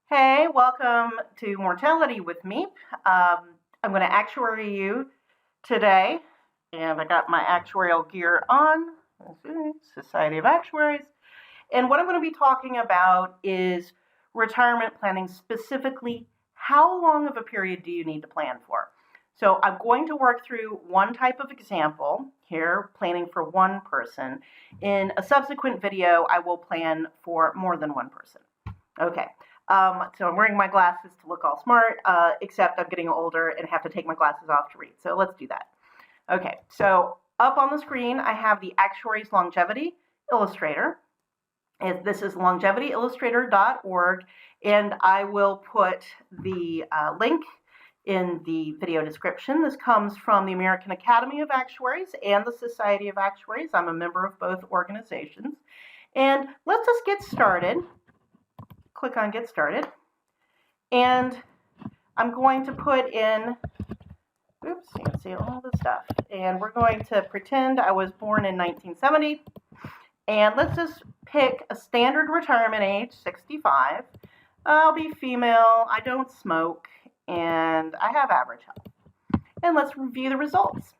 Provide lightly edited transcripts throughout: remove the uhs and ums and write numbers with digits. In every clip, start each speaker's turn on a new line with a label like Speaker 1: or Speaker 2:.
Speaker 1: Hey, welcome to Mortality with me. I'm going to actuary you today, and I got my actuarial gear on. Society of Actuaries. And what I'm going to be talking about is retirement planning, specifically how long of a period do you need to plan for? So I'm going to work through one type of example here, planning for one person. In a subsequent video, I will plan for more than one person. Okay. So I'm wearing my glasses to look all smart, except I'm getting older and have to take my glasses off to read. So let's do that. Okay, so up on the screen, I have the Actuaries Longevity Illustrator. This is longevityillustrator.org, and I will put the link in the video description. This comes from the American Academy of Actuaries and the Society of Actuaries. I'm a member of both organizations. And let's just get started. Click on Get Started. And I'm going to put in, oops, you can see all the stuff. And we're going to pretend I was born in 1970. And let's just pick a standard retirement age, 65. I'll be female, I don't smoke, and I have average health. And let's review the results.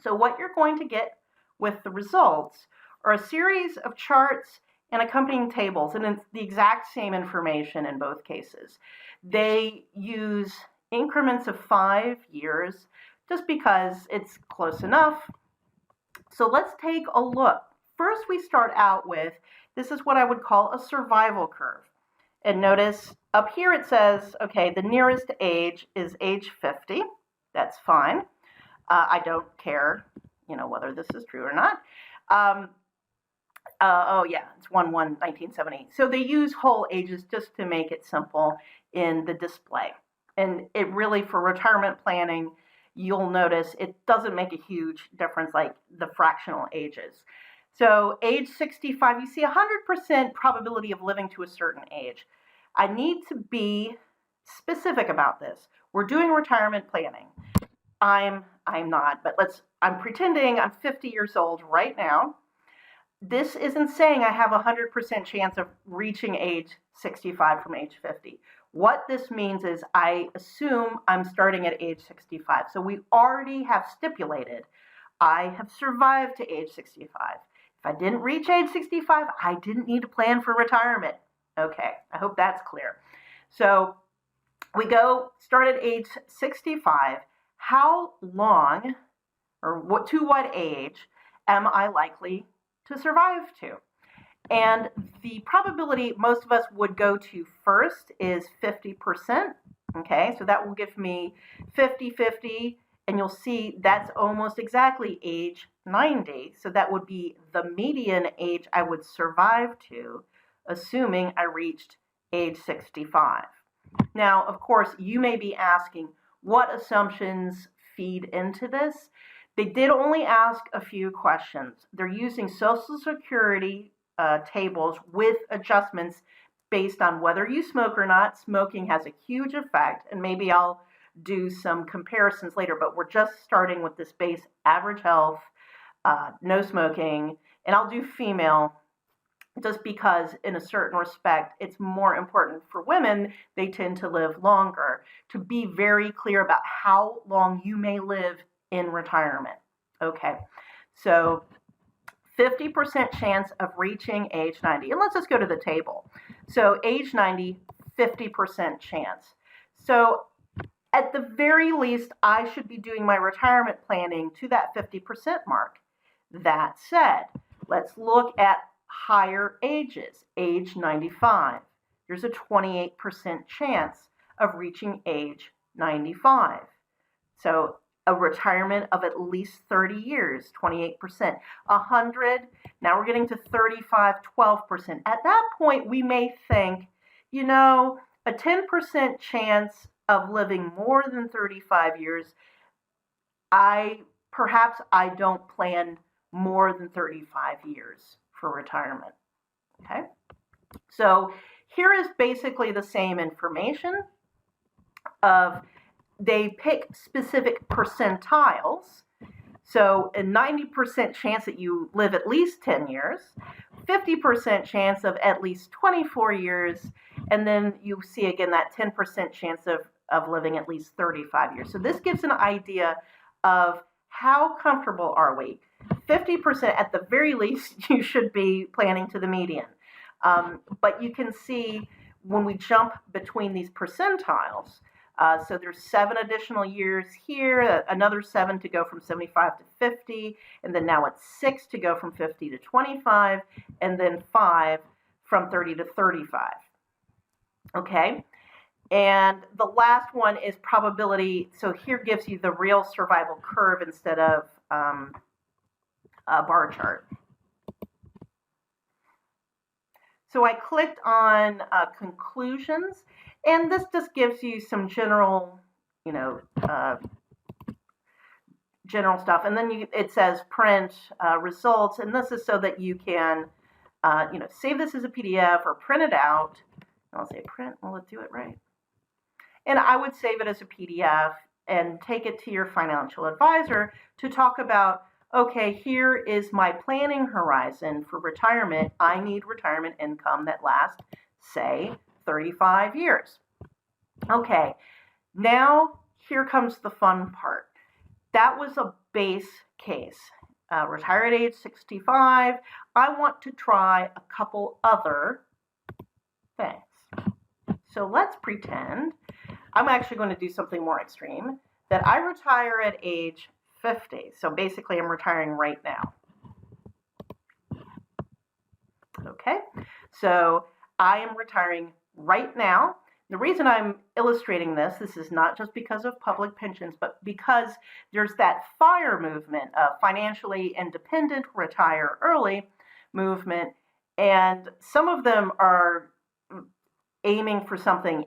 Speaker 1: So what you're going to get with the results are a series of charts and accompanying tables, and it's the exact same information in both cases. They use increments of 5 years just because it's close enough. So let's take a look. First, we start out with, this is what I would call a survival curve. And notice up here it says, okay, the nearest age is age 50. That's fine. I don't care, whether this is true or not. Oh yeah, it's 1/1/1970. So they use whole ages just to make it simple in the display. And it really, for retirement planning, you'll notice it doesn't make a huge difference like the fractional ages. So age 65, you see 100% probability of living to a certain age. I need to be specific about this. We're doing retirement planning. I'm not, but I'm pretending I'm 50 years old right now. This isn't saying I have a 100% chance of reaching age 65 from age 50. What this means is I assume I'm starting at age 65. So we already have stipulated I have survived to age 65. If I didn't reach age 65, I didn't need to plan for retirement. Okay, I hope that's clear. So we start at age 65. How long, or to what age, am I likely to survive to? And the probability most of us would go to first is 50%. Okay, so that will give me 50-50, and you'll see that's almost exactly age 90. So that would be the median age I would survive to, assuming I reached age 65. Now, of course, you may be asking, what assumptions feed into this? They did only ask a few questions. They're using Social Security tables with adjustments based on whether you smoke or not. Smoking has a huge effect, and maybe I'll do some comparisons later, but we're just starting with this base average health, no smoking, and I'll do female just because in a certain respect it's more important for women. They tend to live longer, to be very clear about how long you may live in retirement. Okay, so 50% chance of reaching age 90. And let's just go to the table. So age 90, 50% chance. So at the very least, I should be doing my retirement planning to that 50% mark. That said, let's look at higher ages. Age 95. There's a 28% chance of reaching age 95. So a retirement of at least 30 years, 28%. 100, now we're getting to 35, 12%. At that point, we may think, a 10% chance of living more than 35 years, perhaps I don't plan more than 35 years for retirement. Okay? So here is basically the same information they pick specific percentiles. So a 90% chance that you live at least 10 years, 50% chance of at least 24 years, and then you see again that 10% chance of living at least 35 years. So this gives an idea of how comfortable are we. 50% at the very least, you should be planning to the median. But you can see when we jump between these percentiles, so there's 7 additional years here, another 7 to go from 75 to 50, and then now it's 6 to go from 50 to 25, and then 5 from 30 to 35. Okay, and the last one is probability. So here gives you the real survival curve instead of a bar chart. So I clicked on conclusions, and this just gives you some general, general stuff. And then it says print results, and this is so that you can, save this as a PDF or print it out. I'll say print. Will it do it right? And I would save it as a PDF and take it to your financial advisor to talk about, okay, here is my planning horizon for retirement. I need retirement income that lasts, say, 35 years. Okay, now here comes the fun part. That was a base case. Retire at age 65. I want to try a couple other things. So let's pretend I'm actually going to do something more extreme, that I retire at age 50. So basically I'm retiring right now. Okay, so I am retiring right now. The reason I'm illustrating this is not just because of public pensions, but because there's that FIRE movement, financially independent, retire early movement, and some of them are aiming for something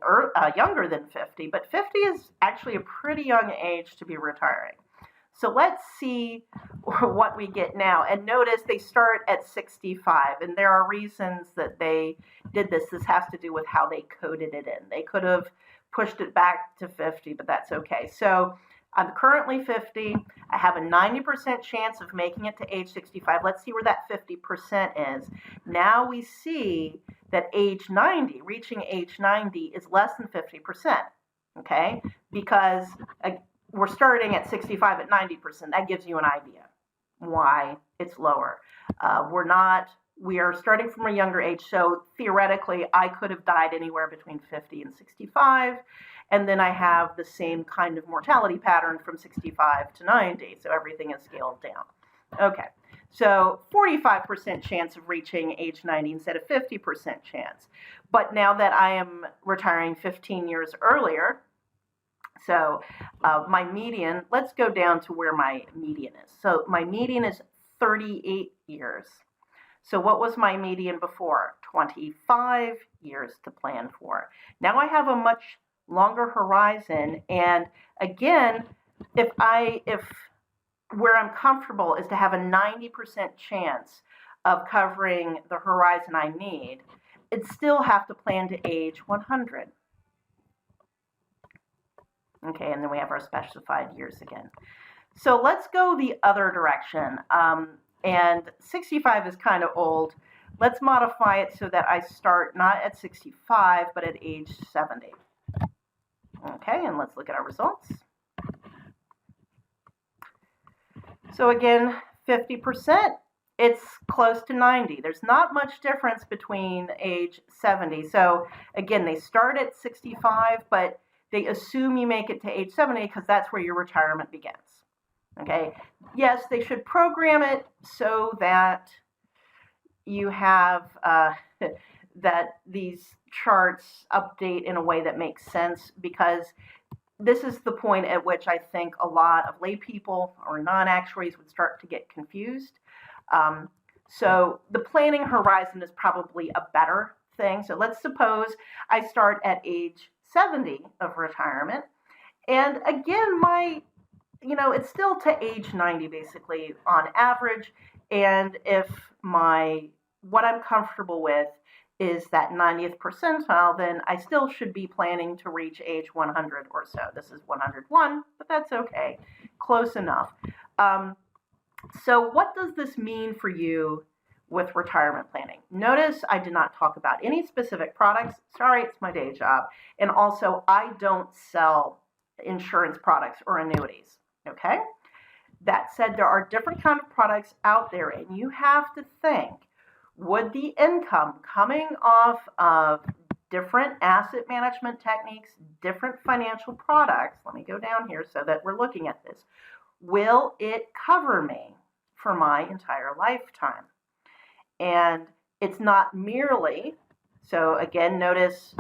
Speaker 1: younger than 50, but 50 is actually a pretty young age to be retiring. So let's see what we get now. And notice they start at 65, and there are reasons that they did this. This has to do with how they coded it in. They could have pushed it back to 50, but that's okay. So I'm currently 50. I have a 90% chance of making it to age 65. Let's see where that 50% is. Now we see that age 90, reaching age 90 is less than 50%, okay? Because we're starting at 65 at 90%. That gives you an idea why it's lower. We are starting from a younger age, so theoretically I could have died anywhere between 50 and 65, and then I have the same kind of mortality pattern from 65 to 90, so everything is scaled down. Okay, so 45% chance of reaching age 90 instead of 50% chance. But now that I am retiring 15 years earlier, so my median, let's go down to where my median is. So my median is 38 years. So what was my median before? 25 years to plan for. Now I have a much longer horizon, and again, if where I'm comfortable is to have a 90% chance of covering the horizon I need, I'd still have to plan to age 100. Okay, and then we have our specified years again. So let's go the other direction. And 65 is kind of old. Let's modify it so that I start not at 65, but at age 70. Okay, and let's look at our results. So again, 50%, it's close to 90. There's not much difference between age 70. So again, they start at 65, but they assume you make it to age 70 because that's where your retirement begins. Okay, yes, they should program it so that you have that these charts update in a way that makes sense, because this is the point at which I think a lot of lay people or non-actuaries would start to get confused. So the planning horizon is probably a better thing. So let's suppose I start at age 70 of retirement, and again, it's still to age 90 basically on average, and if what I'm comfortable with is that 90th percentile, then I still should be planning to reach age 100 or so. This is 101, but that's okay, close enough. So what does this mean for you with retirement planning. Notice I did not talk about any specific products. Sorry, it's my day job. And also, I don't sell insurance products or annuities, okay? That said, there are different kind of products out there, and you have to think, would the income coming off of different asset management techniques, different financial products, let me go down here so that we're looking at this, will it cover me for my entire lifetime? And it's not merely, so again, notice,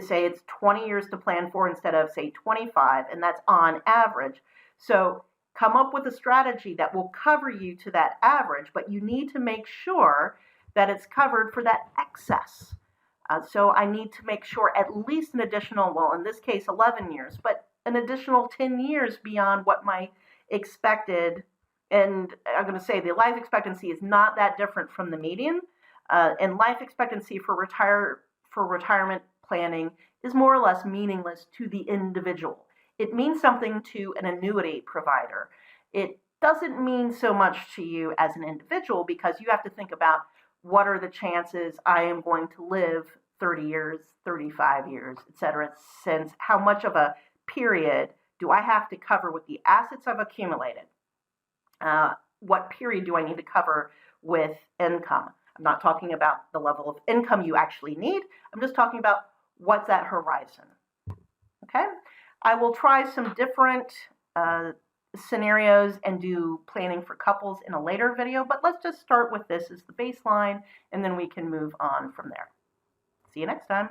Speaker 1: say it's 20 years to plan for instead of, say, 25, and that's on average. So come up with a strategy that will cover you to that average, but you need to make sure that it's covered for that excess. So I need to make sure at least an additional, well, in this case, 11 years, but an additional 10 years beyond what my expected, and I'm going to say the life expectancy is not that different from the median, and life expectancy for retirement planning is more or less meaningless to the individual. It means something to an annuity provider. It doesn't mean so much to you as an individual because you have to think about what are the chances I am going to live 30 years, 35 years, et cetera, since how much of a period do I have to cover with the assets I've accumulated? What period do I need to cover with income? I'm not talking about the level of income you actually need. I'm just talking about what's that horizon. Okay? I will try some different scenarios and do planning for couples in a later video, but let's just start with this as the baseline, and then we can move on from there. See you next time.